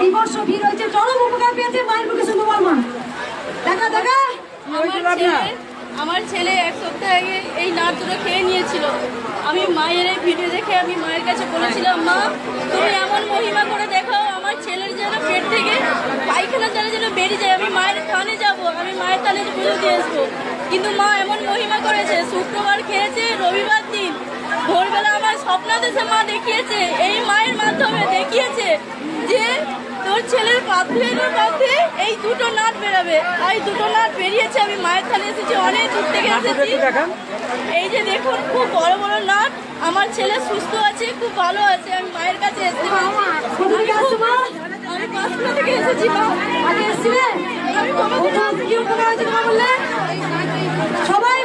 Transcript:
বিমর্ষ ভিড় হয়েছে, চরম উপকার পেয়েছে মায়ের মুখে শুনবো মা। দেখা দেখা আমার ছেলে এক সপ্তাহ আগে এই নাট দুটো খেয়ে নিয়েছিল। আমি মায়ের এই ভিডিও দেখে আমি মায়ের কাছে বলেছিলাম, মা তুমি এমন মহিমা করে দেখাও আমার ছেলের যেন পেট থেকে পায়খানা যেন বেরিয়ে যায়। আমি মায়ের থানে যাব, আমি মায়ের থানে পুজো দিয়ে আসবো। কিন্তু মা এমন মহিমা করেছে, শুক্রবার খেয়েছে, রবিবার দিন ভোরবেলা আমার স্বপ্নাদেশে মা দেখিয়েছে, এই মায়ের মাধ্যমে দেখিয়েছে যে তোর ছেলের পাথরের মধ্যে এই দুটো নাট বেরোবে। আর এই দুটো নাট বেরিয়েছে। আমি মায়ের থানে এসেছি, অনেক দূর থেকে এসেছি। এই যে দেখুন খুব বড় বড় নাট। আমার ছেলে সুস্থ আছে, খুব ভালো আছে। আমি মায়ের কাছে এসেছি। আমি পাঁচটা থেকে এসেছি। মা আগে এসেছিলেন, আমি কি উপকার হয়েছে বললে? সবাই